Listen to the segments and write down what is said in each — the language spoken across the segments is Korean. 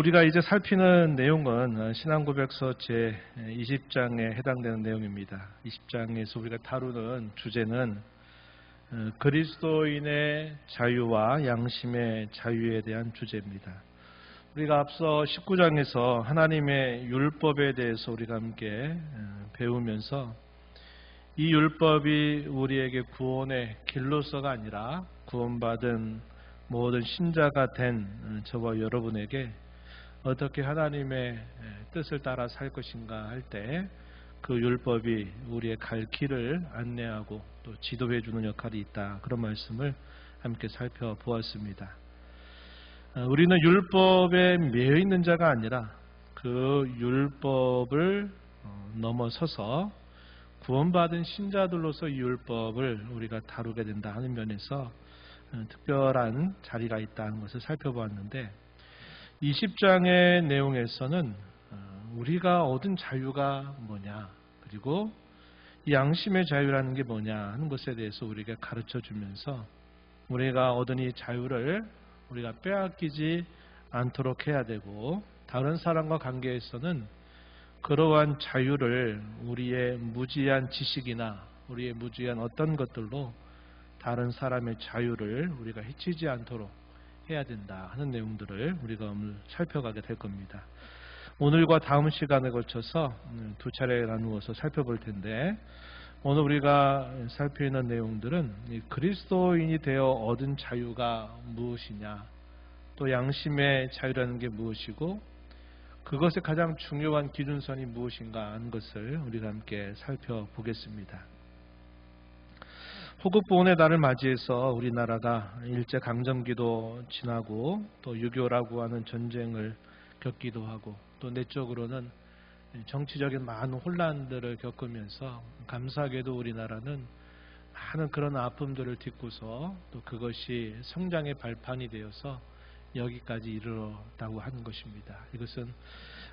우리가 이제 살피는 내용은 신앙고백서 제20장에 해당되는 내용입니다. 20장에서 우리가 다루는 주제는 그리스도인의 자유와 양심의 자유에 대한 주제입니다. 우리가 앞서 19장에서 하나님의 율법에 대해서 우리가 함께 배우면서 이 율법이 우리에게 구원의 길로서가 아니라 구원받은 모든 신자가 된 저와 여러분에게 어떻게 하나님의 뜻을 따라 살 것인가 할 때 그 율법이 우리의 갈 길을 안내하고 또 지도해 주는 역할이 있다. 그런 말씀을 함께 살펴보았습니다. 우리는 율법에 매여 있는 자가 아니라 그 율법을 넘어서서 구원받은 신자들로서 이 율법을 우리가 다루게 된다 하는 면에서 특별한 자리가 있다는 것을 살펴보았는데 20장의 내용에서는 우리가 얻은 자유가 뭐냐, 그리고 이 양심의 자유라는 게 뭐냐 하는 것에 대해서 우리에게 가르쳐 주면서 우리가 얻은 이 자유를 우리가 빼앗기지 않도록 해야 되고, 다른 사람과 관계에서는 그러한 자유를 우리의 무지한 지식이나 우리의 무지한 어떤 것들로 다른 사람의 자유를 우리가 해치지 않도록 해야 된다 하는 내용들을 우리가 오늘 살펴가게 될 겁니다. 오늘과 다음 시간에 걸쳐서 두 차례 나누어서 살펴볼 텐데, 오늘 우리가 살피는 내용들은 그리스도인이 되어 얻은 자유가 무엇이냐, 또 양심의 자유라는 게 무엇이고 그것의 가장 중요한 기준선이 무엇인가 하는 것을 우리가 함께 살펴보겠습니다. 호국보훈의 날을 맞이해서 우리나라가 일제강점기도 지나고 또 6.25라고 하는 전쟁을 겪기도 하고 또 내적으로는 정치적인 많은 혼란들을 겪으면서 감사하게도 우리나라는 많은 그런 아픔들을 딛고서 또 그것이 성장의 발판이 되어서 여기까지 이르렀다고 하는 것입니다. 이것은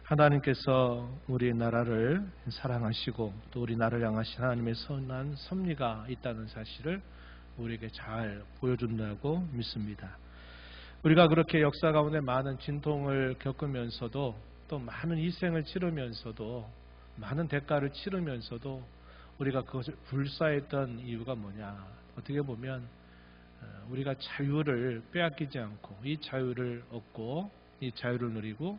하나님께서 우리나라를 사랑하시고 또 우리나라를 향하신 하나님의 선한 섭리가 있다는 사실을 우리에게 잘 보여준다고 믿습니다. 우리가 그렇게 역사 가운데 많은 진통을 겪으면서도 또 많은 희생을 치르면서도 많은 대가를 치르면서도 우리가 그것을 불사했던 이유가 뭐냐, 어떻게 보면 우리가 자유를 빼앗기지 않고 이 자유를 얻고 이 자유를 누리고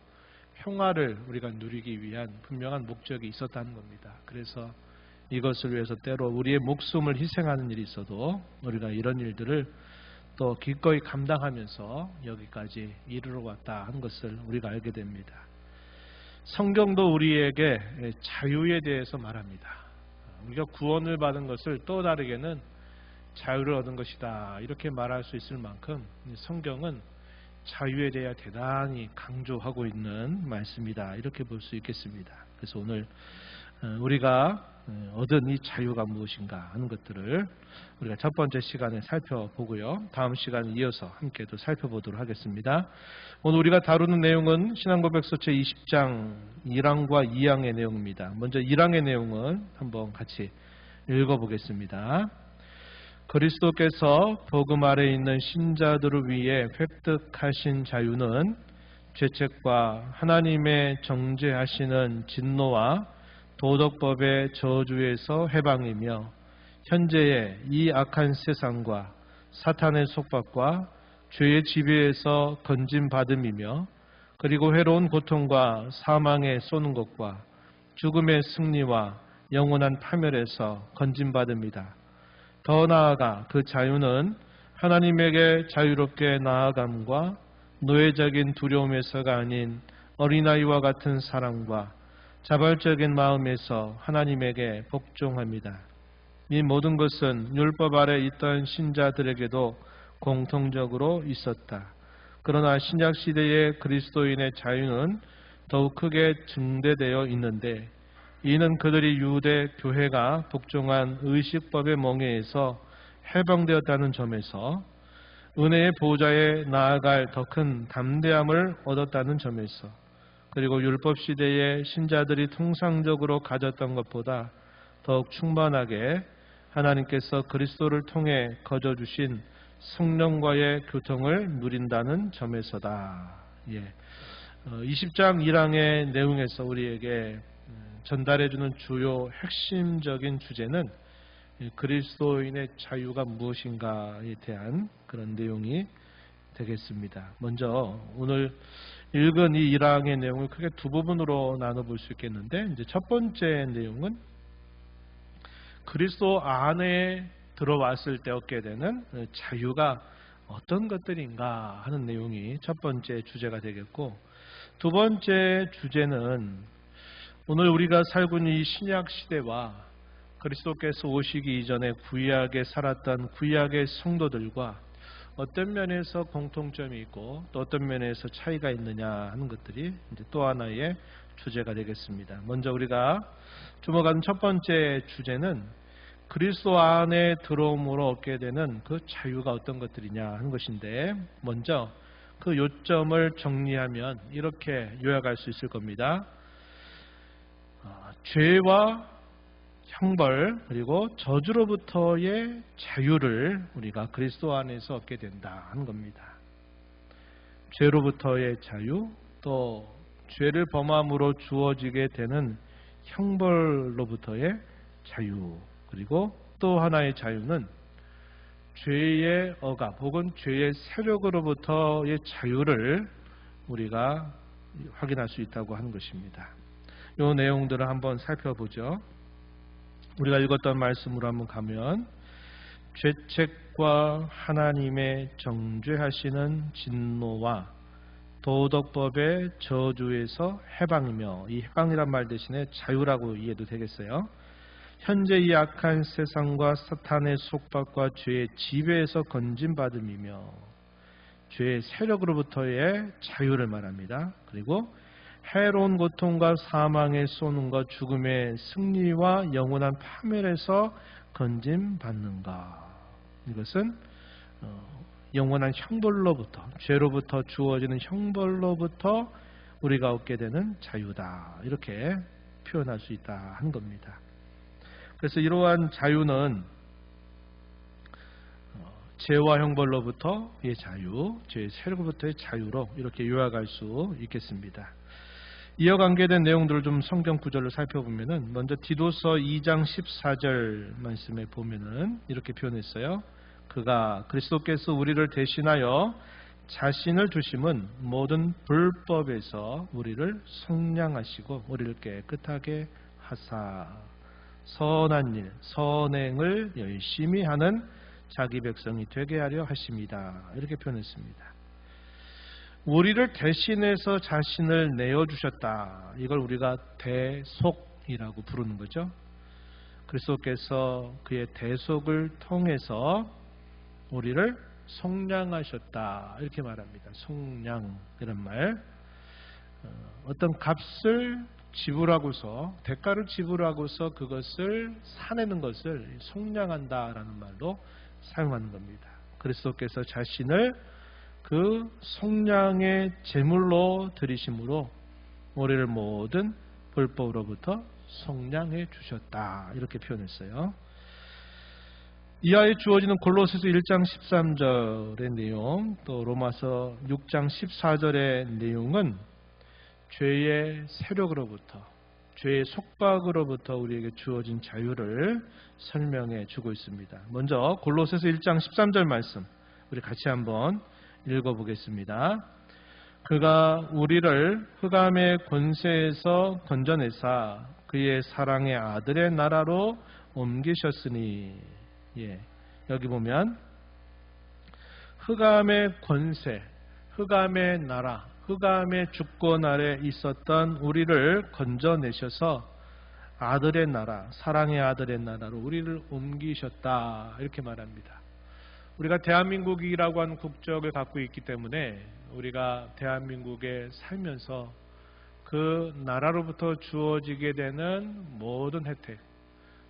평화를 우리가 누리기 위한 분명한 목적이 있었다는 겁니다. 그래서 이것을 위해서 때로 우리의 목숨을 희생하는 일이 있어도 우리가 이런 일들을 또 기꺼이 감당하면서 여기까지 이르러 왔다 하는 것을 우리가 알게 됩니다. 성경도 우리에게 자유에 대해서 말합니다. 우리가 구원을 받은 것을 또 다르게는 자유를 얻은 것이다 이렇게 말할 수 있을 만큼 성경은 자유에 대해 대단히 강조하고 있는 말씀이다 이렇게 볼 수 있겠습니다. 그래서 오늘 우리가 얻은 이 자유가 무엇인가 하는 것들을 우리가 첫 번째 시간에 살펴보고요, 다음 시간에 이어서 함께 또 살펴보도록 하겠습니다. 오늘 우리가 다루는 내용은 신앙고백서 제20장 1항과 2항의 내용입니다. 먼저 1항의 내용은 한번 같이 읽어보겠습니다. 그리스도께서 복음 아래 있는 신자들을 위해 획득하신 자유는 죄책과 하나님의 정죄하시는 진노와 도덕법의 저주에서 해방이며 현재의 이 악한 세상과 사탄의 속박과 죄의 지배에서 건진받음이며 그리고 해로운 고통과 사망에 쏘는 것과 죽음의 승리와 영원한 파멸에서 건진받음이다. 더 나아가 그 자유는 하나님에게 자유롭게 나아감과 노예적인 두려움에서가 아닌 어린아이와 같은 사랑과 자발적인 마음에서 하나님에게 복종합니다. 이 모든 것은 율법 아래 있던 신자들에게도 공통적으로 있었다. 그러나 신약시대의 그리스도인의 자유는 더욱 크게 증대되어 있는데, 이는 그들이 유대 교회가 복종한 의식법의 멍에에서 해방되었다는 점에서, 은혜의 보좌에 나아갈 더 큰 담대함을 얻었다는 점에서, 그리고 율법 시대의 신자들이 통상적으로 가졌던 것보다 더욱 충만하게 하나님께서 그리스도를 통해 거저주신 성령과의 교통을 누린다는 점에서다. 20장 1항의 내용에서 우리에게 전달해주는 주요 핵심적인 주제는 그리스도인의 자유가 무엇인가에 대한 그런 내용이 되겠습니다. 먼저 오늘 읽은 이 1항의 내용을 크게 두 부분으로 나눠볼 수 있겠는데, 이제 첫 번째 내용은 그리스도 안에 들어왔을 때 얻게 되는 자유가 어떤 것들인가 하는 내용이 첫 번째 주제가 되겠고, 두 번째 주제는 오늘 우리가 살고 있는 이 신약 시대와 그리스도께서 오시기 이전에 구약에 살았던 구약의 성도들과 어떤 면에서 공통점이 있고 또 어떤 면에서 차이가 있느냐 하는 것들이 이제 또 하나의 주제가 되겠습니다. 먼저 우리가 주목하는 첫 번째 주제는 그리스도 안에 들어옴으로 얻게 되는 그 자유가 어떤 것들이냐 하는 것인데, 먼저 그 요점을 정리하면 이렇게 요약할 수 있을 겁니다. 죄와 형벌 그리고 저주로부터의 자유를 우리가 그리스도 안에서 얻게 된다 하는 겁니다. 죄로부터의 자유, 또 죄를 범함으로 주어지게 되는 형벌로부터의 자유, 그리고 또 하나의 자유는 죄의 억압 혹은 죄의 세력으로부터의 자유를 우리가 확인할 수 있다고 하는 것입니다. 이 내용들을 한번 살펴보죠. 우리가 읽었던 말씀으로 한번 가면, 죄책과 하나님의 정죄하시는 진노와 도덕법의 저주에서 해방이며, 이 해방이란 말 대신에 자유라고 이해도 되겠어요. 현재 이 악한 세상과 사탄의 속박과 죄의 지배에서 건진받음이며 죄의 세력으로부터의 자유를 말합니다. 그리고 해로운 고통과 사망의 쏘는과 죽음의 승리와 영원한 파멸에서 건진받는가. 이것은 영원한 형벌로부터, 죄로부터 주어지는 형벌로부터 우리가 얻게 되는 자유다, 이렇게 표현할 수 있다 하는 겁니다. 그래서 이러한 자유는 죄와 형벌로부터의 자유, 죄의 세력으로부터의 자유로 이렇게 요약할 수 있겠습니다. 이어 관계된 내용들을 좀 성경 구절을 살펴보면은, 먼저 디도서 2장 14절 말씀에 보면은 이렇게 표현했어요. 그가 그리스도께서 우리를 대신하여 자신을 주심은 모든 불법에서 우리를 속량하시고 우리를 깨끗하게 하사 선한 일, 선행을 열심히 하는 자기 백성이 되게 하려 하십니다. 이렇게 표현했습니다. 우리를 대신해서 자신을 내어주셨다. 이걸 우리가 대속이라고 부르는 거죠. 그리스도께서 그의 대속을 통해서 우리를 속량하셨다, 이렇게 말합니다. 속량, 이런 말. 어떤 값을 지불하고서, 대가를 지불하고서 그것을 사내는 것을 속량한다라는 말로 사용하는 겁니다. 그리스도께서 자신을 그 속량의 제물로 드리심으로 우리를 모든 불법으로부터 속량해 주셨다, 이렇게 표현했어요. 이하에 주어지는 골로새서 1장 13절의 내용, 또 로마서 6장 14절의 내용은 죄의 세력으로부터, 죄의 속박으로부터 우리에게 주어진 자유를 설명해 주고 있습니다. 먼저 골로새서 1장 13절 말씀 우리 같이 한번 읽어보겠습니다. 그가 우리를 흑암의 권세에서 건져내사 그의 사랑의 아들의 나라로 옮기셨으니, 여기 보면 흑암의 권세, 흑암의 나라, 흑암의 주권 아래 있었던 우리를 건져내셔서 아들의 나라, 사랑의 아들의 나라로 우리를 옮기셨다, 이렇게 말합니다. 우리가 대한민국이라고 하는 국적을 갖고 있기 때문에 우리가 대한민국에 살면서 그 나라로부터 주어지게 되는 모든 혜택,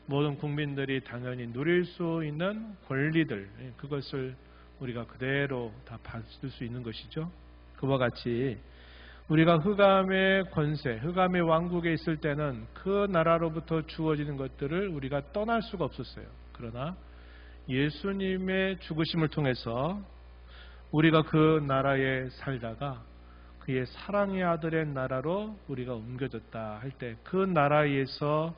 모든 국민들이 당연히 누릴 수 있는 권리들, 그것을 우리가 그대로 다 받을 수 있는 것이죠. 그와 같이 우리가 흑암의 권세, 흑암의 왕국에 있을 때는 그 나라로부터 주어지는 것들을 우리가 떠날 수가 없었어요. 그러나 예수님의 죽으심을 통해서 우리가 그 나라에 살다가 그의 사랑의 아들의 나라로 우리가 옮겨졌다 할 때 그 나라에서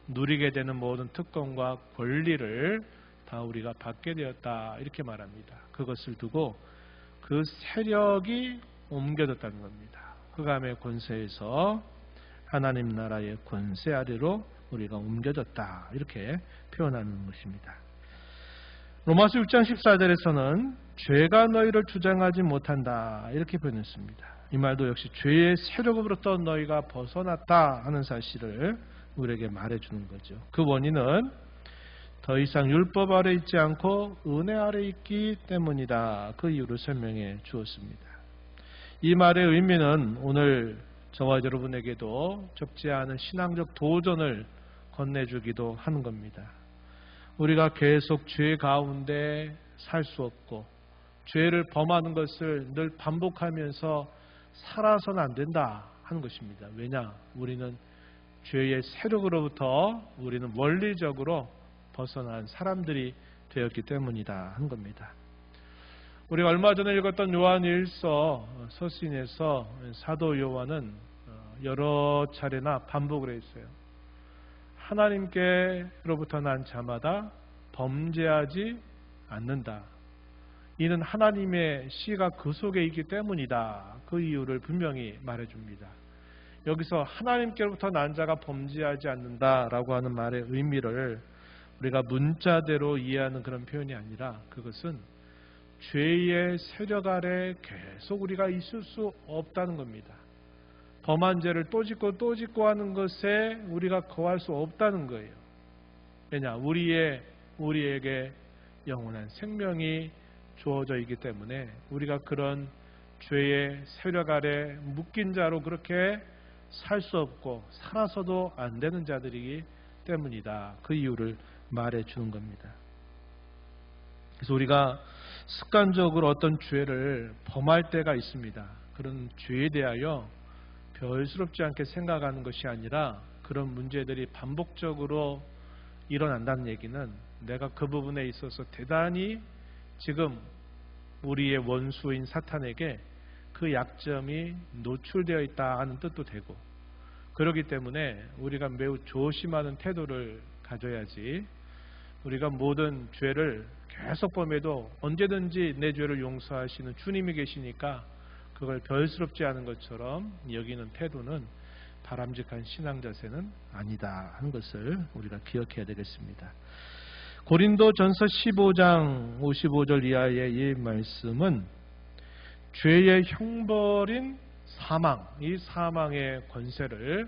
누리게 되는 모든 특권과 권리를 다 우리가 받게 되었다 이렇게 말합니다. 그것을 두고 그 세력이 옮겨졌다는 겁니다. 흑암의 권세에서 하나님 나라의 권세 아래로 우리가 옮겨졌다 이렇게 표현하는 것입니다. 로마서 6장 14절에서는 죄가 너희를 주장하지 못한다 이렇게 표현했습니다. 이 말도 역시 죄의 세력으로부터 너희가 벗어났다 하는 사실을 우리에게 말해주는 거죠. 그 원인은 더 이상 율법 아래 있지 않고 은혜 아래 있기 때문이다. 그 이유를 설명해 주었습니다. 이 말의 의미는 오늘 저와 여러분에게도 적지 않은 신앙적 도전을 건네주기도 하는 겁니다. 우리가 계속 죄 가운데 살 수 없고 죄를 범하는 것을 늘 반복하면서 살아서는 안 된다 하는 것입니다. 왜냐? 우리는 죄의 세력으로부터 우리는 원리적으로 벗어난 사람들이 되었기 때문이다 한 겁니다. 우리가 얼마 전에 읽었던 요한일서 서신에서 사도 요한은 여러 차례나 반복을 했어요. 하나님께로부터 난 자마다 범죄하지 않는다. 이는 하나님의 씨가 그 속에 있기 때문이다. 그 이유를 분명히 말해줍니다. 여기서 하나님께로부터 난 자가 범죄하지 않는다라고 하는 말의 의미를 우리가 문자대로 이해하는 그런 표현이 아니라 그것은 죄의 세력 아래 계속 우리가 있을 수 없다는 겁니다. 범한 죄를 또 짓고 또 짓고 하는 것에 우리가 거할 수 없다는 거예요. 왜냐? 우리에게 영원한 생명이 주어져 있기 때문에 우리가 그런 죄의 세력 아래 묶인 자로 그렇게 살 수 없고 살아서도 안 되는 자들이기 때문이다. 그 이유를 말해 주는 겁니다. 그래서 우리가 습관적으로 어떤 죄를 범할 때가 있습니다. 그런 죄에 대하여 별스럽지 않게 생각하는 것이 아니라 그런 문제들이 반복적으로 일어난다는 얘기는 내가 그 부분에 있어서 대단히 지금 우리의 원수인 사탄에게 그 약점이 노출되어 있다 하는 뜻도 되고, 그렇기 때문에 우리가 매우 조심하는 태도를 가져야지 우리가 모든 죄를 계속 범해도 언제든지 내 죄를 용서하시는 주님이 계시니까 그걸 별스럽지 않은 것처럼 여기는 태도는 바람직한 신앙 자세는 아니다 하는 것을 우리가 기억해야 되겠습니다. 고린도전서 15장 55절 이하의 이 말씀은 죄의 형벌인 사망, 이 사망의 권세를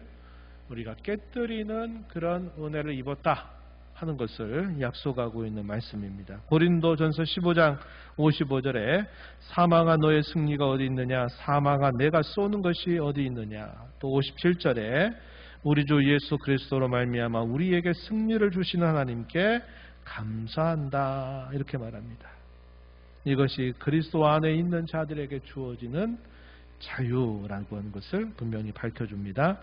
우리가 깨뜨리는 그런 은혜를 입었다 하는 것을 약속하고 있는 말씀입니다. 고린도전서 15장 55절에 사망아 너의 승리가 어디 있느냐, 사망아 내가 쏘는 것이 어디 있느냐, 또 57절에 우리 주 예수 그리스도로 말미암아 우리에게 승리를 주시는 하나님께 감사한다 이렇게 말합니다. 이것이 그리스도 안에 있는 자들에게 주어지는 자유라고 하는 것을 분명히 밝혀줍니다.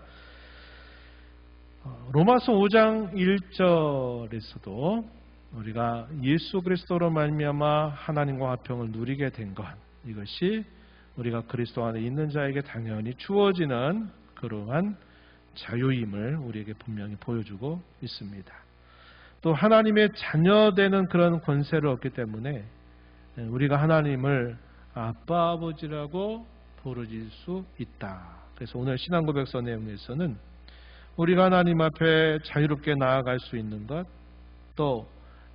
로마서 5장 1절에서도 우리가 예수 그리스도로 말미암아 하나님과 화평을 누리게 된 것, 이것이 우리가 그리스도 안에 있는 자에게 당연히 주어지는 그러한 자유임을 우리에게 분명히 보여주고 있습니다. 또 하나님의 자녀되는 그런 권세를 얻기 때문에 우리가 하나님을 아빠 아버지라고 부르질 수 있다. 그래서 오늘 신앙고백서 내용에서는 우리가 하나님 앞에 자유롭게 나아갈 수 있는 것, 또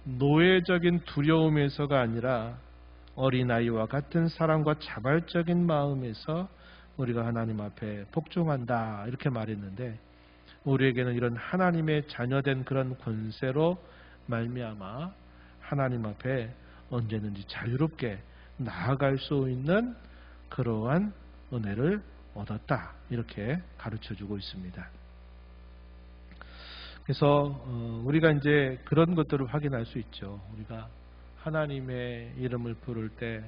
노예적인 두려움에서가 아니라 어린아이와 같은 사랑과 자발적인 마음에서 우리가 하나님 앞에 복종한다 이렇게 말했는데, 우리에게는 이런 하나님의 자녀된 그런 권세로 말미암아 하나님 앞에 언제든지 자유롭게 나아갈 수 있는 그러한 은혜를 얻었다 이렇게 가르쳐주고 있습니다. 그래서 우리가 이제 그런 것들을 확인할 수 있죠. 우리가 하나님의 이름을 부를 때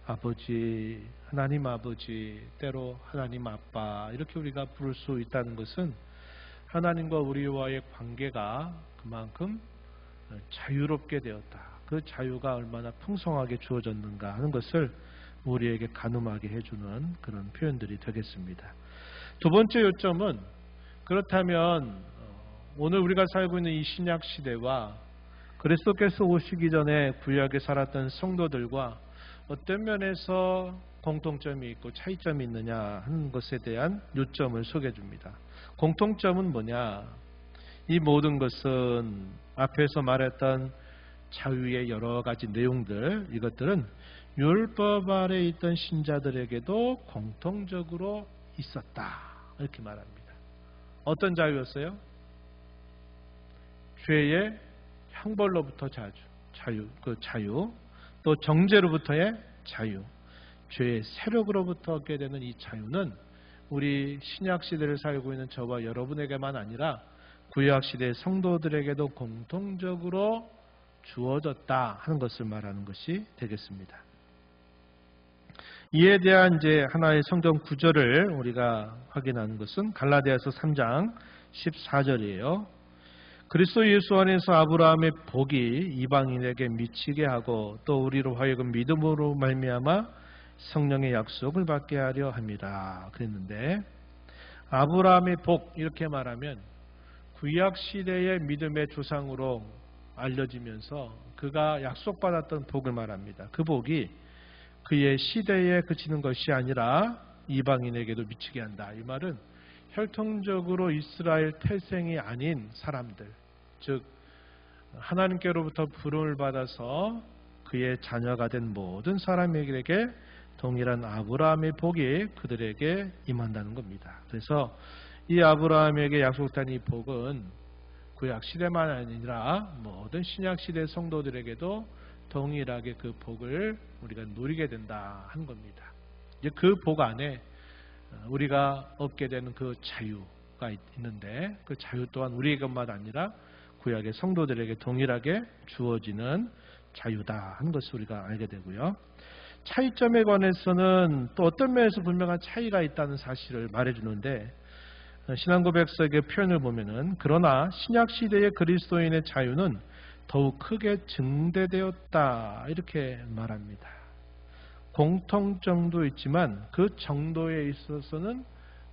아버지, 하나님 아버지, 때로 하나님 아빠 이렇게 우리가 부를 수 있다는 것은 하나님과 우리와의 관계가 그만큼 자유롭게 되었다. 그 자유가 얼마나 풍성하게 주어졌는가 하는 것을 우리에게 가늠하게 해주는 그런 표현들이 되겠습니다. 두 번째 요점은 그렇다면 오늘 우리가 살고 있는 이 신약 시대와 그리스도께서 오시기 전에 구약에 살았던 성도들과 어떤 면에서 공통점이 있고 차이점이 있느냐 하는 것에 대한 요점을 소개해 줍니다. 공통점은 뭐냐? 이 모든 것은 앞에서 말했던 자유의 여러 가지 내용들, 이것들은 율법 아래 있던 신자들에게도 공통적으로 있었다, 이렇게 말합니다. 어떤 자유였어요? 죄의 형벌로부터 자유, 또 정죄로부터의 자유, 죄의 세력으로부터 얻게 되는 이 자유는 우리 신약 시대를 살고 있는 저와 여러분에게만 아니라 구약 시대의 성도들에게도 공통적으로 주어졌다 하는 것을 말하는 것이 되겠습니다. 이에 대한 이제 하나의 성경 구절을 우리가 확인하는 것은 갈라디아서 3장 14절이에요. 그리스도 예수 안에서 아브라함의 복이 이방인에게 미치게 하고 또 우리로 하여금 믿음으로 말미암아 성령의 약속을 받게 하려 합니다. 그랬는데 아브라함의 복 이렇게 말하면 구약 시대의 믿음의 조상으로 알려지면서 그가 약속받았던 복을 말합니다. 그 복이 그의 시대에 그치는 것이 아니라 이방인에게도 미치게 한다. 이 말은 혈통적으로 이스라엘 태생이 아닌 사람들, 즉 하나님께로부터 부름을 받아서 그의 자녀가 된 모든 사람에게 동일한 아브라함의 복이 그들에게 임한다는 겁니다. 그래서 이 아브라함에게 약속된 이 복은 구약 시대만 아니라 모든 신약 시대 성도들에게도 동일하게 그 복을 우리가 누리게 된다 하는 겁니다. 이제 그 복 안에 우리가 얻게 되는 그 자유가 있는데 그 자유 또한 우리에게만 아니라 구약의 성도들에게 동일하게 주어지는 자유다 하는 것을 우리가 알게 되고요. 차이점에 관해서는 또 어떤 면에서 분명한 차이가 있다는 사실을 말해주는데 신앙고백서의 표현을 보면은 그러나 신약 시대의 그리스도인의 자유는 더욱 크게 증대되었다 이렇게 말합니다. 공통점도 있지만 그 정도에 있어서는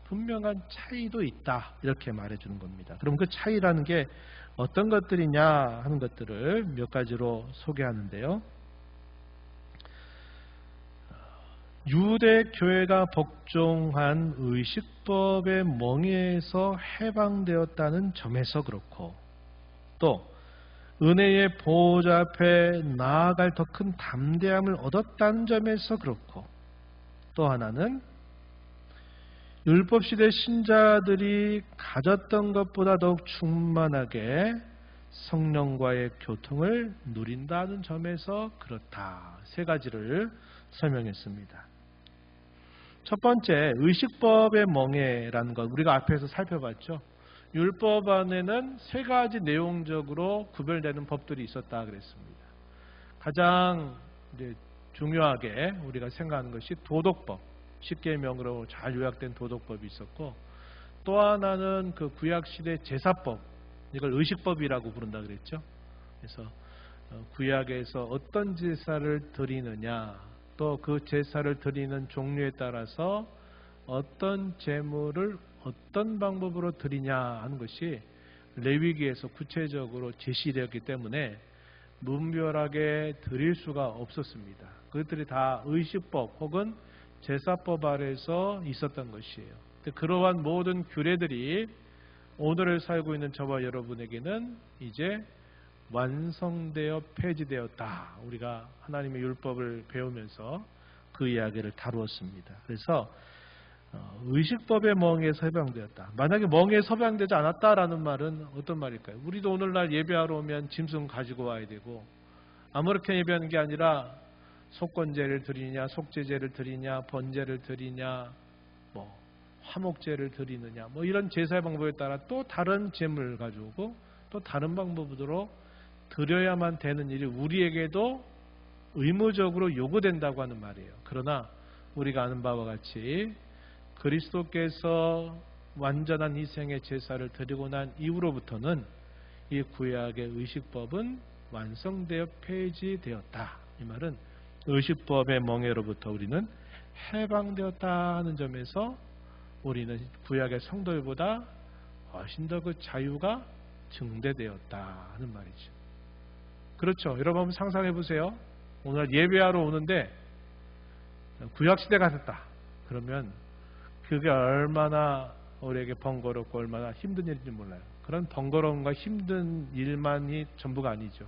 분명한 차이도 있다 이렇게 말해주는 겁니다. 그럼 그 차이라는 게 어떤 것들이냐 하는 것들을 몇 가지로 소개하는데요. 유대 교회가 복종한 의식법의 멍에에서 해방되었다는 점에서 그렇고 또 은혜의 보호자 앞에 나아갈 더 큰 담대함을 얻었다는 점에서 그렇고 또 하나는 율법시대 신자들이 가졌던 것보다 더욱 충만하게 성령과의 교통을 누린다는 점에서 그렇다. 세 가지를 설명했습니다. 첫 번째, 의식법의 멍에라는 것 우리가 앞에서 살펴봤죠. 율법 안에는 세 가지 내용적으로 구별되는 법들이 있었다 그랬습니다. 가장 이제 중요하게 우리가 생각하는 것이 도덕법, 십계명으로 잘 요약된 도덕법이 있었고 또 하나는 그 구약 시대 제사법, 이걸 의식법이라고 부른다 그랬죠. 그래서 구약에서 어떤 제사를 드리느냐, 또 그 제사를 드리는 종류에 따라서 어떤 제물을 어떤 방법으로 드리냐 하는 것이 레위기에서 구체적으로 제시되었기 때문에 무분별하게 드릴 수가 없었습니다. 그것들이 다 의식법 혹은 제사법 아래에서 있었던 것이에요. 그러한 모든 규례들이 오늘을 살고 있는 저와 여러분에게는 이제 완성되어 폐지되었다. 우리가 하나님의 율법을 배우면서 그 이야기를 다루었습니다. 그래서 의식법의 멍에서 해방되었다. 만약에 멍에서 해방되지 않았다라는 말은 어떤 말일까요? 우리도 오늘날 예배하러 오면 짐승 가지고 와야 되고 아무렇게 예배하는 게 아니라 속건제를 드리냐, 속죄제를 드리냐, 번제를 드리냐, 화목제를 드리느냐, 이런 제사의 방법에 따라 또 다른 제물을 가져오고 또 다른 방법으로 드려야만 되는 일이 우리에게도 의무적으로 요구된다고 하는 말이에요. 그러나 우리가 아는 바와 같이 그리스도께서 완전한 희생의 제사를 드리고 난 이후로부터는 이 구약의 의식법은 완성되어 폐지되었다. 이 말은 의식법의 멍에로부터 우리는 해방되었다 하는 점에서 우리는 구약의 성도들보다 훨씬 더 그 자유가 증대되었다 하는 말이죠. 그렇죠. 여러분 한번 상상해 보세요. 오늘 예배하러 오는데 구약시대 같았다. 그러면 그게 얼마나 우리에게 번거롭고 얼마나 힘든 일인지 몰라요. 그런 번거로움과 힘든 일만이 전부가 아니죠.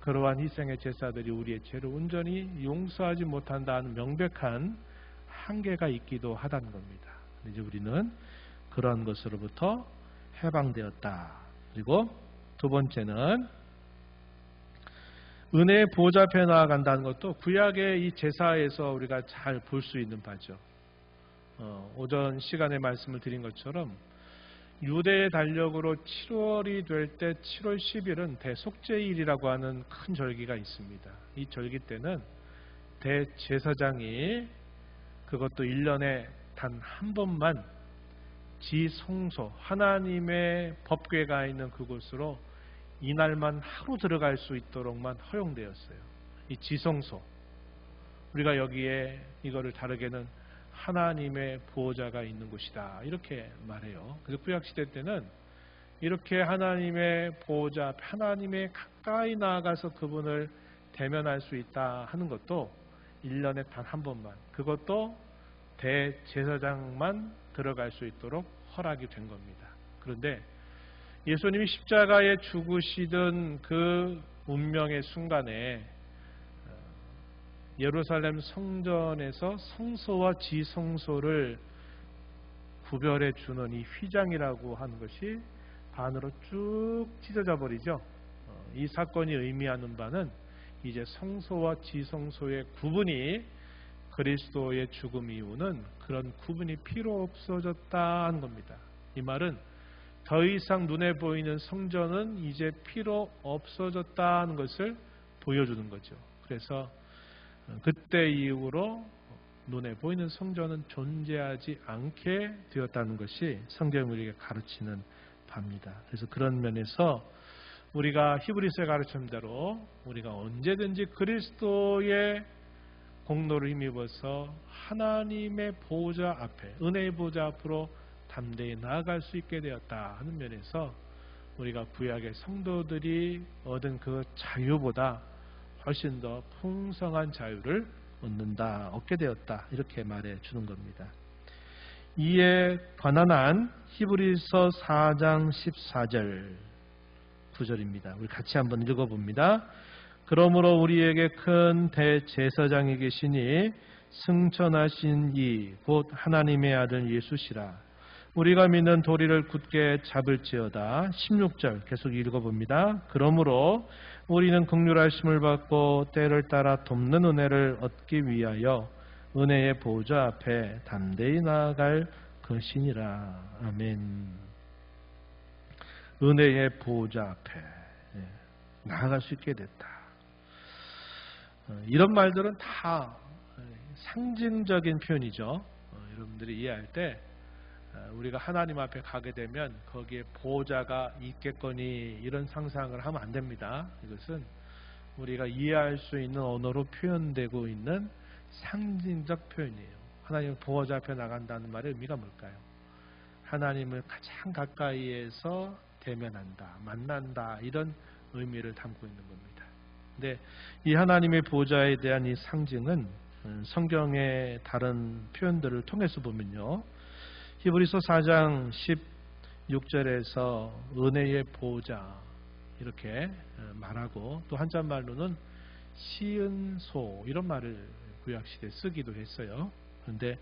그러한 희생의 제사들이 우리의 죄를 온전히 용서하지 못한다는 명백한 한계가 있기도 하다는 겁니다. 이제 우리는 그런 것으로부터 해방되었다. 그리고 두 번째는 은혜의 보좌 앞에 나아간다는 것도 구약의 이 제사에서 우리가 잘 볼 수 있는 바죠. 오전 시간에 말씀을 드린 것처럼 유대의 달력으로 7월이 될 때 7월 10일은 대속죄일이라고 하는 큰 절기가 있습니다. 이 절기 때는 대제사장이 그것도 1년에 단 한 번만 지성소 하나님의 법궤가 있는 그곳으로 이날만 하루 들어갈 수 있도록만 허용되었어요. 이 지성소, 우리가 여기에 이거를 다르게는 하나님의 보호자가 있는 곳이다 이렇게 말해요. 그래서 구약시대 때는 이렇게 하나님의 보호자, 하나님의 가까이 나아가서 그분을 대면할 수 있다 하는 것도 1년에 단 한 번만, 그것도 대제사장만 들어갈 수 있도록 허락이 된 겁니다. 그런데 예수님이 십자가에 죽으시던 그 운명의 순간에 예루살렘 성전에서 성소와 지성소를 구별해 주는 이 휘장이라고 하는 것이 반으로 쭉 찢어져 버리죠. 이 사건이 의미하는 바는 이제 성소와 지성소의 구분이 그리스도의 죽음 이후는 그런 구분이 필요 없어졌다는 겁니다. 이 말은 더 이상 눈에 보이는 성전은 이제 필요 없어졌다는 것을 보여주는 거죠. 그래서 그때 이후로 눈에 보이는 성전은 존재하지 않게 되었다는 것이 성경이 우리에게 가르치는 바입니다. 그래서 그런 면에서 우리가 히브리서의 가르침대로 우리가 언제든지 그리스도의 공로를 힘입어서 하나님의 보호자 앞에, 은혜의 보호자 앞으로 담대히 나아갈 수 있게 되었다 하는 면에서 우리가 구약의 성도들이 얻은 그 자유보다 훨씬 더 풍성한 자유를 얻게 되었다 이렇게 말해 주는 겁니다. 이에 관한한 히브리서 4장 14절 9절입니다. 우리 같이 한번 읽어봅니다. 그러므로 우리에게 큰 대제사장이 계시니 승천하신 이 곧 하나님의 아들 예수시라. 우리가 믿는 도리를 굳게 잡을지어다. 16절 계속 읽어봅니다. 그러므로 우리는 긍휼하심을 받고 때를 따라 돕는 은혜를 얻기 위하여 은혜의 보호자 앞에 담대히 나아갈 것이니라. 아멘. 은혜의 보호자 앞에 나아갈 수 있게 됐다. 이런 말들은 다 상징적인 표현이죠. 여러분들이 이해할 때 우리가 하나님 앞에 가게 되면 거기에 보호자가 있겠거니 이런 상상을 하면 안 됩니다. 이것은 우리가 이해할 수 있는 언어로 표현되고 있는 상징적 표현이에요. 하나님 보호자 앞에 나간다는 말의 의미가 뭘까요? 하나님을 가장 가까이에서 대면한다, 만난다 이런 의미를 담고 있는 겁니다. 근데 이 하나님의 보호자에 대한 이 상징은 성경의 다른 표현들을 통해서 보면요. 히브리서 4장 16절에서 은혜의 보호자 이렇게 말하고 또 한자말로는 시은소 이런 말을 구약시대에 쓰기도 했어요. 그런데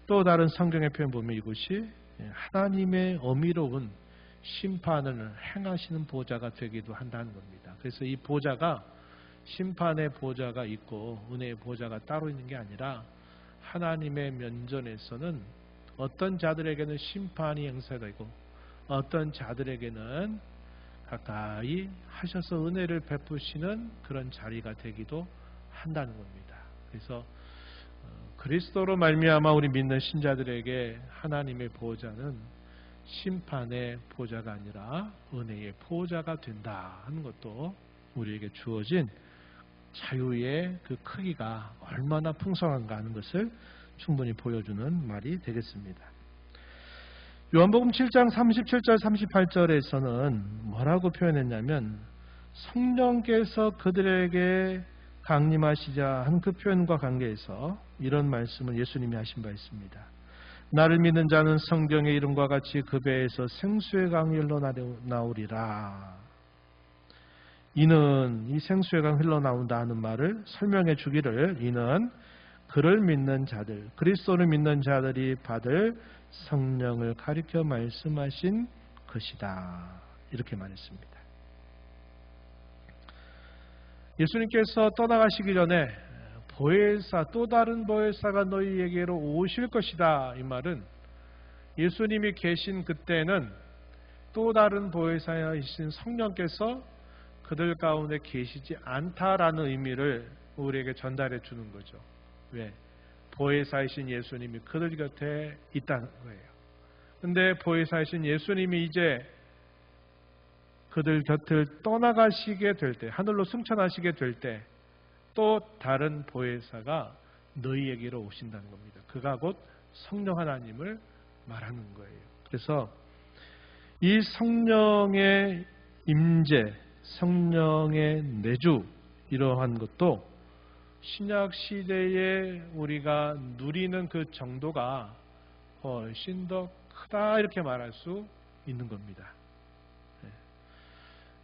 또 다른 성경의 표현 보면 이것이 하나님의 어미로운 심판을 행하시는 보호자가 되기도 한다는 겁니다. 그래서 이 보호자가 심판의 보호자가 있고 은혜의 보호자가 따로 있는 게 아니라 하나님의 면전에서는 어떤 자들에게는 심판이 행사되고 어떤 자들에게는 가까이 하셔서 은혜를 베푸시는 그런 자리가 되기도 한다는 겁니다. 그래서 그리스도로 말미암아 우리 믿는 신자들에게 하나님의 보호자는 심판의 보호자가 아니라 은혜의 보호자가 된다 하는 것도 우리에게 주어진 자유의 그 크기가 얼마나 풍성한가 하는 것을 충분히 보여주는 말이 되겠습니다. 요한복음 7장 37절 38절에서는 뭐라고 표현했냐면 성령께서 그들에게 강림하시자 한 그 표현과 관계에서 이런 말씀을 예수님이 하신 바 있습니다. 나를 믿는 자는 성경의 이름과 같이 그 배에서 생수의 강이 흘러나오리라. 이는 이 생수의 강 흘러나온다 하는 말을 설명해 주기를 이는 그를 믿는 자들, 그리스도를 믿는 자들이 받을 성령을 가리켜 말씀하신 것이다. 이렇게 말했습니다. 예수님께서 떠나가시기 전에 보혜사, 또 다른 보혜사가 너희에게로 오실 것이다. 이 말은 예수님이 계신 그때는 또 다른 보혜사이신 성령께서 그들 가운데 계시지 않다라는 의미를 우리에게 전달해 주는 거죠. 왜? 보혜사이신 예수님이 그들 곁에 있다는 거예요. 근데 보혜사이신 예수님이 이제 그들 곁을 떠나가시게 될 때, 하늘로 승천하시게 될 때 또 다른 보혜사가 너희에게로 오신다는 겁니다. 그가 곧 성령 하나님을 말하는 거예요. 그래서 이 성령의 임재, 성령의 내주 이러한 것도 신약 시대에 우리가 누리는 그 정도가 훨씬 더 크다 이렇게 말할 수 있는 겁니다.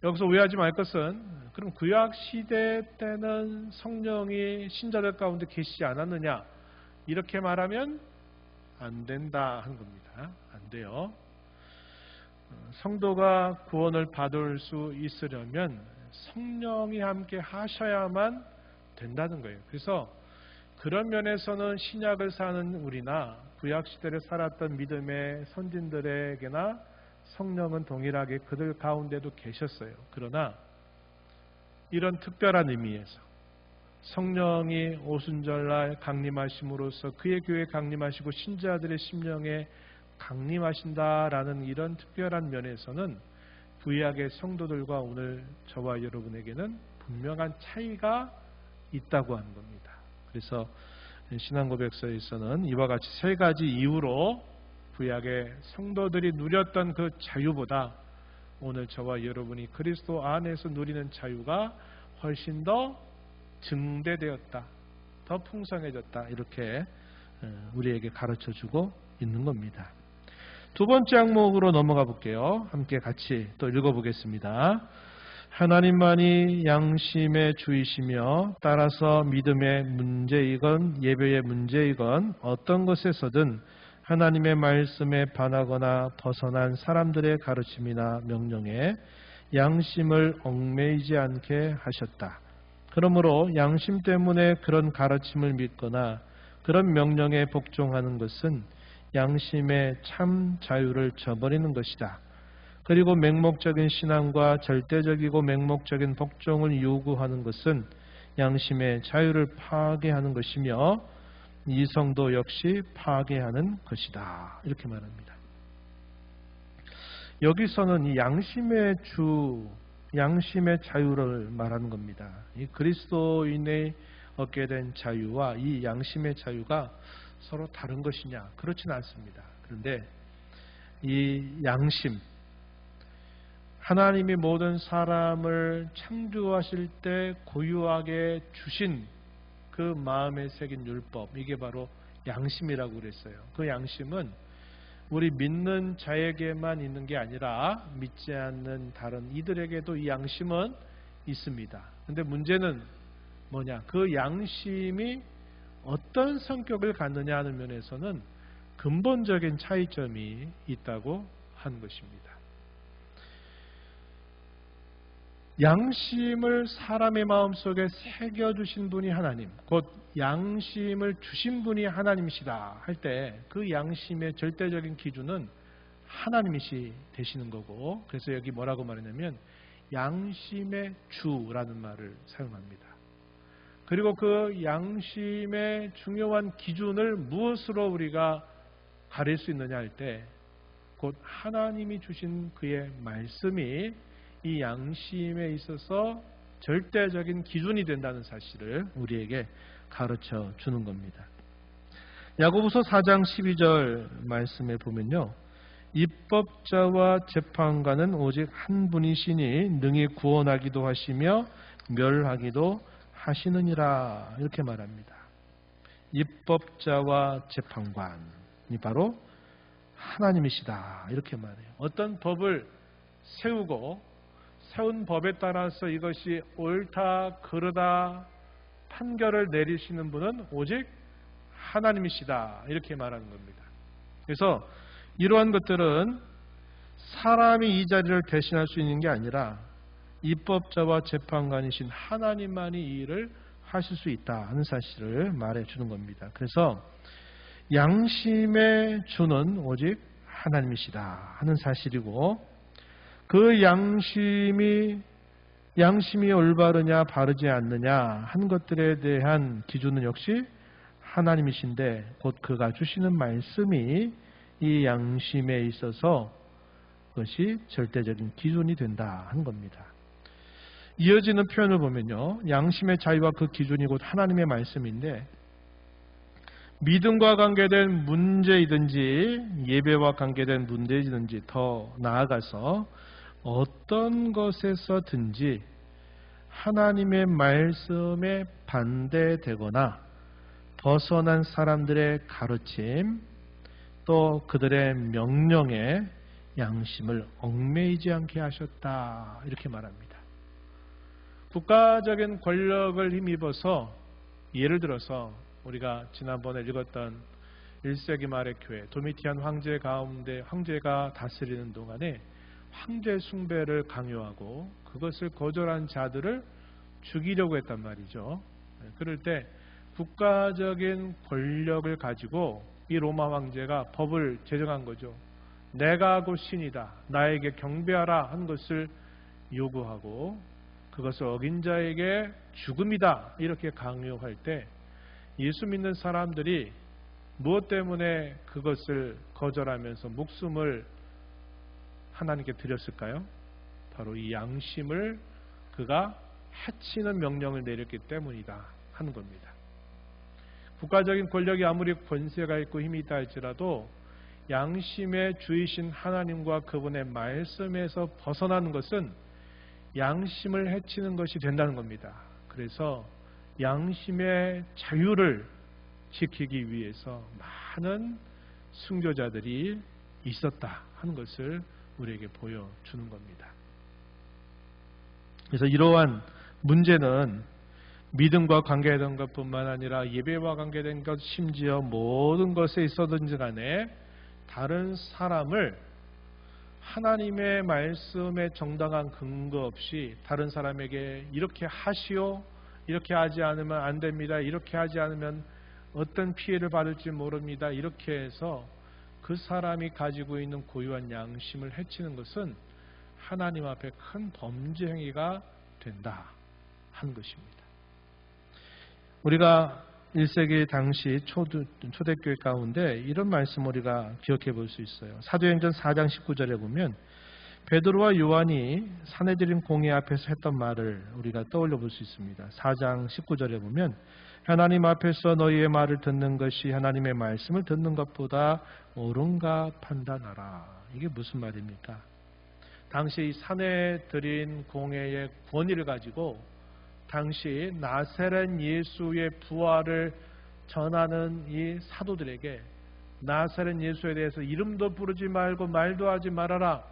여기서 오해하지 말 것은 그럼 구약 시대 때는 성령이 신자들 가운데 계시지 않았느냐 이렇게 말하면 안 된다 하는 겁니다. 안 돼요. 성도가 구원을 받을 수 있으려면 성령이 함께 하셔야만 된다는 거예요. 그래서 그런 면에서는 신약을 사는 우리나 구약시대를 살았던 믿음의 선진들에게나 성령은 동일하게 그들 가운데도 계셨어요. 그러나 이런 특별한 의미에서 성령이 오순절날 강림하심으로써 그의 교회에 강림하시고 신자들의 심령에 강림하신다라는 이런 특별한 면에서는 구약의 성도들과 오늘 저와 여러분에게는 분명한 차이가 있다고 하는 겁니다. 그래서 신앙고백서에서는 이와 같이 세 가지 이유로 구약의 성도들이 누렸던 그 자유보다 오늘 저와 여러분이 그리스도 안에서 누리는 자유가 훨씬 더 증대되었다, 더 풍성해졌다 이렇게 우리에게 가르쳐주고 있는 겁니다. 두 번째 항목으로 넘어가 볼게요. 함께 같이 또 읽어보겠습니다. 하나님만이 양심의 주이시며 따라서 믿음의 문제이건 예배의 문제이건 어떤 것에서든 하나님의 말씀에 반하거나 벗어난 사람들의 가르침이나 명령에 양심을 얽매이지 않게 하셨다. 그러므로 양심 때문에 그런 가르침을 믿거나 그런 명령에 복종하는 것은 양심의 참 자유를 저버리는 것이다. 그리고 맹목적인 신앙과 절대적이고 맹목적인 복종을 요구하는 것은 양심의 자유를 파괴하는 것이며 이성도 역시 파괴하는 것이다. 이렇게 말합니다. 여기서는 이 양심의 주, 양심의 자유를 말하는 겁니다. 이 그리스도인의 얻게 된 자유와 이 양심의 자유가 서로 다른 것이냐? 그렇지는 않습니다. 그런데 이 양심, 하나님이 모든 사람을 창조하실 때 고유하게 주신 그 마음에 새긴 율법, 이게 바로 양심이라고 그랬어요. 그 양심은 우리 믿는 자에게만 있는 게 아니라 믿지 않는 다른 이들에게도 이 양심은 있습니다. 근데 문제는 뭐냐? 그 양심이 어떤 성격을 갖느냐 하는 면에서는 근본적인 차이점이 있다고 하는 것입니다. 양심을 사람의 마음속에 새겨주신 분이 하나님, 곧 양심을 주신 분이 하나님이시다 할 때 그 양심의 절대적인 기준은 하나님이시 되시는 거고, 그래서 여기 뭐라고 말했냐면 양심의 주라는 말을 사용합니다. 그리고 그 양심의 중요한 기준을 무엇으로 우리가 가릴 수 있느냐 할 때 곧 하나님이 주신 그의 말씀이 이 양심에 있어서 절대적인 기준이 된다는 사실을 우리에게 가르쳐 주는 겁니다. 야고보서 4장 12절 말씀에 보면요. 입법자와 재판관은 오직 한 분이시니 능히 구원하기도 하시며 멸하기도 하시느니라 이렇게 말합니다. 입법자와 재판관이 바로 하나님이시다 이렇게 말해요. 어떤 법을 세우고 세운 법에 따라서 이것이 옳다 그르다 판결을 내리시는 분은 오직 하나님이시다 이렇게 말하는 겁니다. 그래서 이러한 것들은 사람이 이 자리를 대신할 수 있는 게 아니라 입법자와 재판관이신 하나님만이 이 일을 하실 수 있다 하는 사실을 말해주는 겁니다. 그래서 양심의 주는 오직 하나님이시다 하는 사실이고 그 양심이 올바르냐 바르지 않느냐 한 것들에 대한 기준은 역시 하나님이신데 곧 그가 주시는 말씀이 이 양심에 있어서 그것이 절대적인 기준이 된다 하는 겁니다. 이어지는 표현을 보면요. 양심의 자유와 그 기준이 곧 하나님의 말씀인데 믿음과 관계된 문제이든지 예배와 관계된 문제이든지 더 나아가서 어떤 것에서든지 하나님의 말씀에 반대되거나 벗어난 사람들의 가르침 또 그들의 명령에 양심을 얽매이지 않게 하셨다 이렇게 말합니다. 국가적인 권력을 힘입어서 예를 들어서 우리가 지난번에 읽었던 1세기 말의 교회 도미티안 황제 가운데 황제가 다스리는 동안에 황제 숭배를 강요하고 그것을 거절한 자들을 죽이려고 했단 말이죠. 그럴 때 국가적인 권력을 가지고 이 로마 황제가 법을 제정한 거죠. 내가 곧 신이다. 나에게 경배하라 한 것을 요구하고 그것을 어긴 자에게 죽음이다 이렇게 강요할 때 예수 믿는 사람들이 무엇 때문에 그것을 거절하면서 목숨을 하나님께 드렸을까요? 바로 이 양심을 그가 해치는 명령을 내렸기 때문이다 하는 겁니다. 국가적인 권력이 아무리 권세가 있고 힘이 있다 할지라도 양심의 주이신 하나님과 그분의 말씀에서 벗어나는 것은 양심을 해치는 것이 된다는 겁니다. 그래서 양심의 자유를 지키기 위해서 많은 순교자들이 있었다 하는 것을 우리에게 보여주는 겁니다. 그래서 이러한 문제는 믿음과 관계된 것뿐만 아니라 예배와 관계된 것 심지어 모든 것에 있어든지 간에 다른 사람을 하나님의 말씀에 정당한 근거 없이 다른 사람에게 이렇게 하시오, 이렇게 하지 않으면 안 됩니다, 이렇게 하지 않으면 어떤 피해를 받을지 모릅니다 이렇게 해서 그 사람이 가지고 있는 고유한 양심을 해치는 것은 하나님 앞에 큰 범죄 행위가 된다 하는 것입니다. 우리가 1세기 당시 초대교회 가운데 이런 말씀 우리가 기억해 볼 수 있어요. 사도행전 4장 19절에 보면 베드로와 요한이 산헤드린 공회 앞에서 했던 말을 우리가 떠올려 볼 수 있습니다. 4장 19절에 보면 하나님 앞에서 너희의 말을 듣는 것이 하나님의 말씀을 듣는 것보다 옳은가 판단하라. 이게 무슨 말입니까? 당시 산헤드린 공회의 권위를 가지고 당시 나사렛 예수의 부활을 전하는 이 사도들에게 나사렛 예수에 대해서 이름도 부르지 말고 말도 하지 말아라.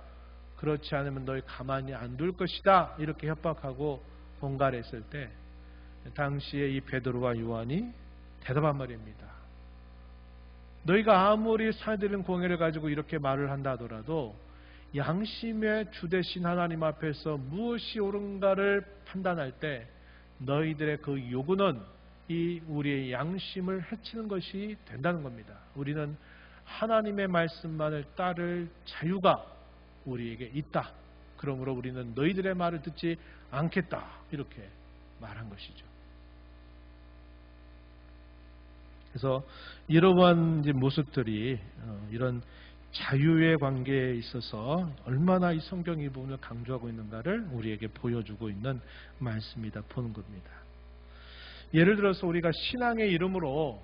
그렇지 않으면 너희 가만히 안 둘 것이다. 이렇게 협박하고 봉갈했을 때 당시에 이 베드로와 요한이 대답한 말입니다. 너희가 아무리 산헤드린 공회를 가지고 이렇게 말을 한다 하더라도 양심의 주 되신 하나님 앞에서 무엇이 옳은가를 판단할 때 너희들의 그 요구는 이 우리의 양심을 해치는 것이 된다는 겁니다. 우리는 하나님의 말씀만을 따를 자유가 우리에게 있다. 그러므로 우리는 너희들의 말을 듣지 않겠다. 이렇게 말한 것이죠. 그래서 이러한 모습들이 이런 자유의 관계에 있어서 얼마나 이 성경 이 부분을 강조하고 있는가를 우리에게 보여주고 있는 말씀이다 보는 겁니다. 예를 들어서 우리가 신앙의 이름으로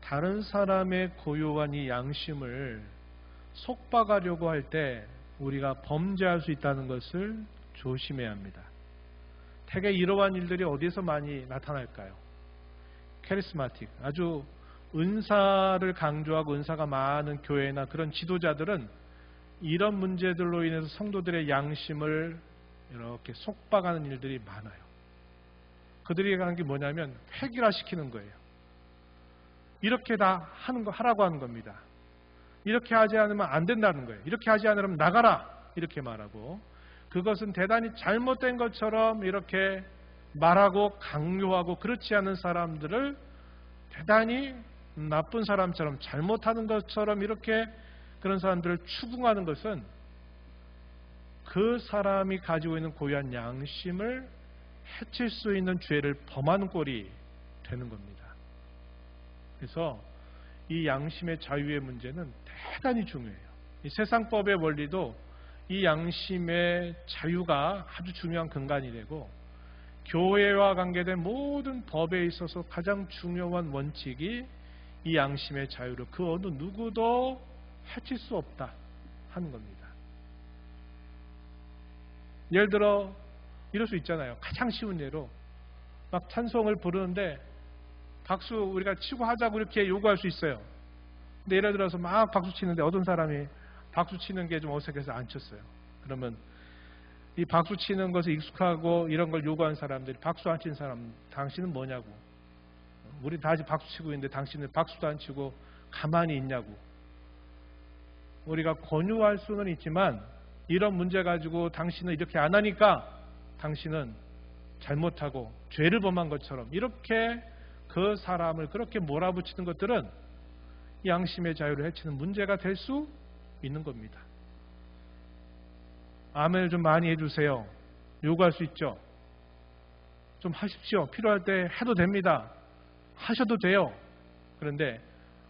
다른 사람의 고유한 이 양심을 속박하려고 할 때 우리가 범죄할 수 있다는 것을 조심해야 합니다. 대개 이러한 일들이 어디서 많이 나타날까요? 카리스마틱, 아주 은사를 강조하고 은사가 많은 교회나 그런 지도자들은 이런 문제들로 인해서 성도들의 양심을 이렇게 속박하는 일들이 많아요. 그들이 하는 게 뭐냐면 획일화시키는 거예요. 이렇게 다 하라고 하는 겁니다. 이렇게 하지 않으면 안 된다는 거예요. 이렇게 하지 않으면 나가라 이렇게 말하고, 그것은 대단히 잘못된 것처럼 이렇게 말하고 강요하고, 그렇지 않은 사람들을 대단히 나쁜 사람처럼 잘못하는 것처럼 이렇게 그런 사람들을 추궁하는 것은 그 사람이 가지고 있는 고유한 양심을 해칠 수 있는 죄를 범하는 꼴이 되는 겁니다. 그래서 이 양심의 자유의 문제는 대단히 중요해요. 이 세상법의 원리도 이 양심의 자유가 아주 중요한 근간이 되고, 교회와 관계된 모든 법에 있어서 가장 중요한 원칙이 이 양심의 자유를 그 어느 누구도 해칠 수 없다 하는 겁니다. 예를 들어 이럴 수 있잖아요. 가장 쉬운 예로 막 찬송을 부르는데 박수 우리가 치고 하자고 이렇게 요구할 수 있어요. 근데 예를 들어서 막 박수 치는데 어떤 사람이 박수 치는 게 좀 어색해서 안 쳤어요. 그러면 이 박수 치는 것에 익숙하고 이런 걸 요구하는 사람들이 박수 안 친 사람, 당신은 뭐냐고. 우리 다시 박수 치고 있는데 당신은 박수도 안 치고 가만히 있냐고. 우리가 권유할 수는 있지만 이런 문제 가지고 당신은 이렇게 안 하니까 당신은 잘못하고 죄를 범한 것처럼 이렇게 그 사람을 그렇게 몰아붙이는 것들은 양심의 자유를 해치는 문제가 될 수 있는 겁니다. 아멘을 좀 많이 해주세요. 요구할 수 있죠. 좀 하십시오. 필요할 때 해도 됩니다. 하셔도 돼요. 그런데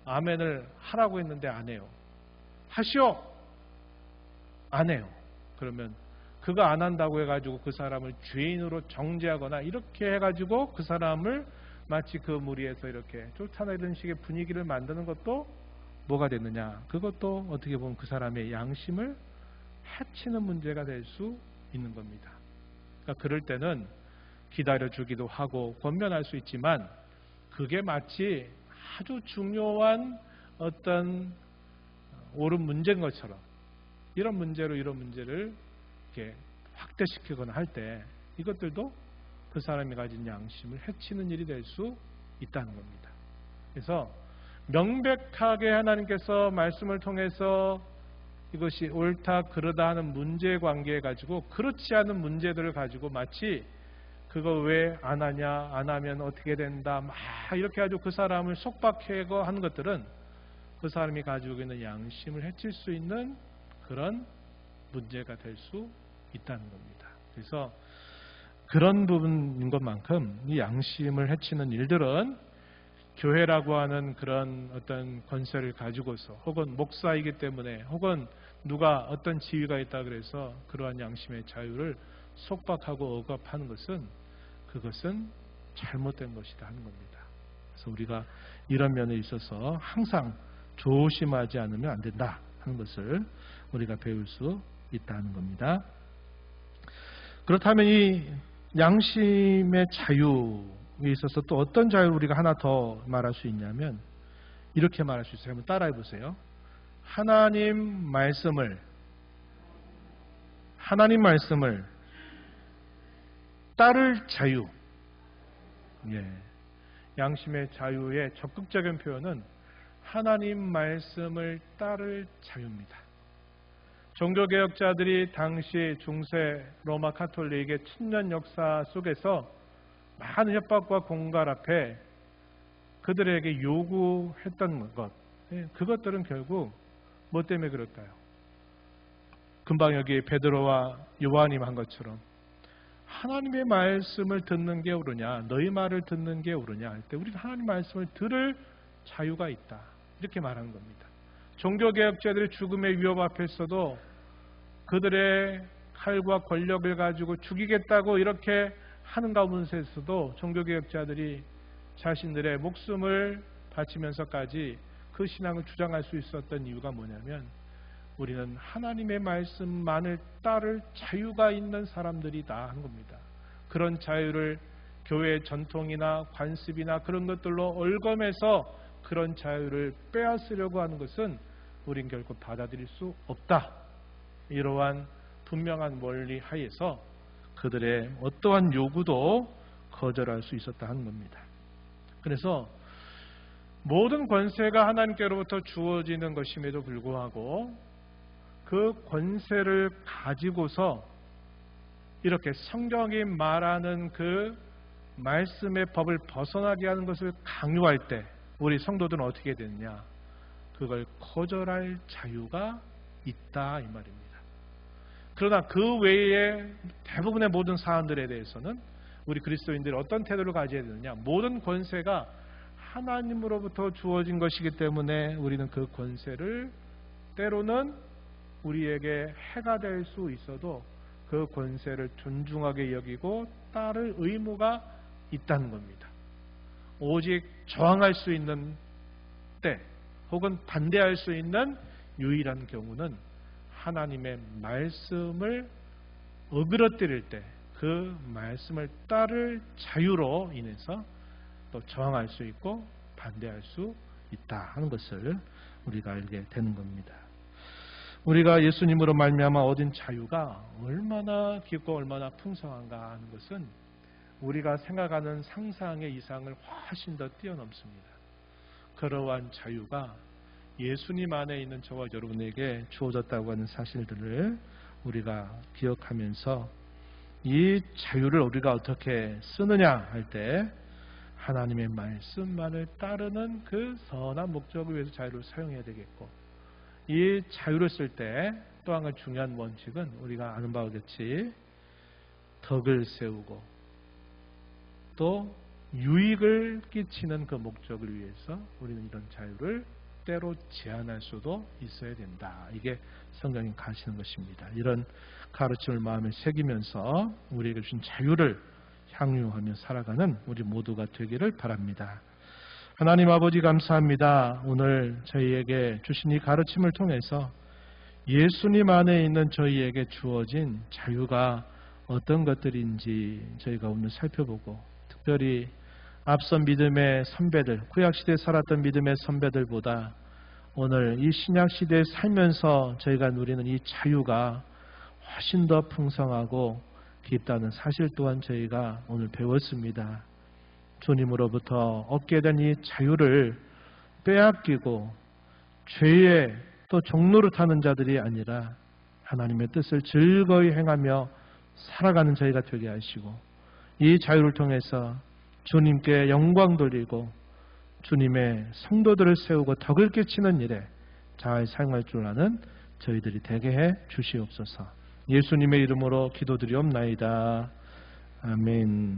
아멘을 하라고 했는데 안 해요. 하시오. 안 해요. 그러면 그거 안 한다고 해가지고 그 사람을 죄인으로 정죄하거나 이렇게 해가지고 그 사람을 마치 그 무리에서 이렇게 쫓아내는 식의 분위기를 만드는 것도 뭐가 됐느냐. 그것도 어떻게 보면 그 사람의 양심을 해치는 문제가 될 수 있는 겁니다. 그러니까 그럴 때는 기다려주기도 하고 권면할 수 있지만 그게 마치 아주 중요한 어떤 옳은 문제인 것처럼 이런 문제를 이렇게 확대시키거나 할 때 이것들도 그 사람이 가진 양심을 해치는 일이 될 수 있다는 겁니다. 그래서 명백하게 하나님께서 말씀을 통해서 이것이 옳다 그르다 하는 문제 관계에 가지고 그렇지 않은 문제들을 가지고 마치 그거 왜 안 하냐, 안 하면 어떻게 된다 막 이렇게 가지고 그 사람을 속박하고 하는 것들은 그 사람이 가지고 있는 양심을 해칠 수 있는 그런 문제가 될 수 있다는 겁니다. 그래서 그런 부분인 것만큼 이 양심을 해치는 일들은 교회라고 하는 그런 어떤 권세를 가지고서 혹은 목사이기 때문에 혹은 누가 어떤 지위가 있다 그래서 그러한 양심의 자유를 속박하고 억압하는 것은 그것은 잘못된 것이다 하는 겁니다. 그래서 우리가 이런 면에 있어서 항상 조심하지 않으면 안 된다 하는 것을 우리가 배울 수 있다는 겁니다. 그렇다면 이 양심의 자유에 있어서 또 어떤 자유를 우리가 하나 더 말할 수 있냐면 이렇게 말할 수 있어요. 한번 따라해 보세요. 하나님 말씀을 따를 자유. 예. 양심의 자유의 적극적인 표현은 하나님 말씀을 따를 자유입니다. 종교개혁자들이 당시 중세 로마 카톨릭의 천년 역사 속에서 많은 협박과 공갈 앞에 그들에게 요구했던 것, 그것들은 결국 뭐 때문에 그럴까요? 금방 여기 베드로와 요한이 한 것처럼 하나님의 말씀을 듣는 게 옳으냐, 너희 말을 듣는 게 옳으냐 할 때 우리는 하나님 말씀을 들을 자유가 있다. 이렇게 말하는 겁니다. 종교개혁자들의 죽음의 위협 앞에서도 그들의 칼과 권력을 가지고 죽이겠다고 이렇게 하는 가운데서도 종교개혁자들이 자신들의 목숨을 바치면서까지 그 신앙을 주장할 수 있었던 이유가 뭐냐면 우리는 하나님의 말씀만을 따를 자유가 있는 사람들이다 하는 겁니다. 그런 자유를 교회의 전통이나 관습이나 그런 것들로 얼검해서 그런 자유를 빼앗으려고 하는 것은 우린 결코 받아들일 수 없다. 이러한 분명한 원리 하에서 그들의 어떠한 요구도 거절할 수 있었다 하는 겁니다. 그래서 모든 권세가 하나님께로부터 주어지는 것임에도 불구하고 그 권세를 가지고서 이렇게 성경이 말하는 그 말씀의 법을 벗어나게 하는 것을 강요할 때 우리 성도들은 어떻게 되느냐? 그걸 거절할 자유가 있다 이 말입니다. 그러나 그 외에 대부분의 모든 사안들에 대해서는 우리 그리스도인들이 어떤 태도를 가져야 되느냐? 모든 권세가 하나님으로부터 주어진 것이기 때문에 우리는 그 권세를 때로는 우리에게 해가 될 수 있어도 그 권세를 존중하게 여기고 따를 의무가 있다는 겁니다. 오직 저항할 수 있는 때 혹은 반대할 수 있는 유일한 경우는 하나님의 말씀을 어그러뜨릴 때 그 말씀을 따를 자유로 인해서 또 저항할 수 있고 반대할 수 있다 하는 것을 우리가 알게 되는 겁니다. 우리가 예수님으로 말미암아 얻은 자유가 얼마나 깊고 얼마나 풍성한가 하는 것은 우리가 생각하는 상상의 이상을 훨씬 더 뛰어넘습니다. 그러한 자유가 예수님 안에 있는 저와 여러분에게 주어졌다고 하는 사실들을 우리가 기억하면서 이 자유를 우리가 어떻게 쓰느냐 할 때 하나님의 말씀만을 따르는 그 선한 목적을 위해서 자유를 사용해야 되겠고, 이 자유를 쓸 때 또 한 가지 중요한 원칙은 우리가 아는 바와 같이 덕을 세우고 또 유익을 끼치는 그 목적을 위해서 우리는 이런 자유를 때로 제한할 수도 있어야 된다. 이게 성경이 가르치는 것입니다. 이런 가르침을 마음에 새기면서 우리에게 주신 자유를 향유하며 살아가는 우리 모두가 되기를 바랍니다. 하나님 아버지 감사합니다. 오늘 저희에게 주신 이 가르침을 통해서 예수님 안에 있는 저희에게 주어진 자유가 어떤 것들인지 저희가 오늘 살펴보고, 특별히 앞선 믿음의 선배들, 구약시대에 살았던 믿음의 선배들보다 오늘 이 신약시대에 살면서 저희가 누리는 이 자유가 훨씬 더 풍성하고 깊다는 사실 또한 저희가 오늘 배웠습니다. 주님으로부터 얻게 된 이 자유를 빼앗기고 죄의 또 종로를 타는 자들이 아니라 하나님의 뜻을 즐거이 행하며 살아가는 저희가 되게 하시고, 이 자유를 통해서 주님께 영광 돌리고 주님의 성도들을 세우고 덕을 끼치는 일에 잘 사용할 줄 아는 저희들이 되게 해 주시옵소서. 예수님의 이름으로 기도드리옵나이다. 아멘.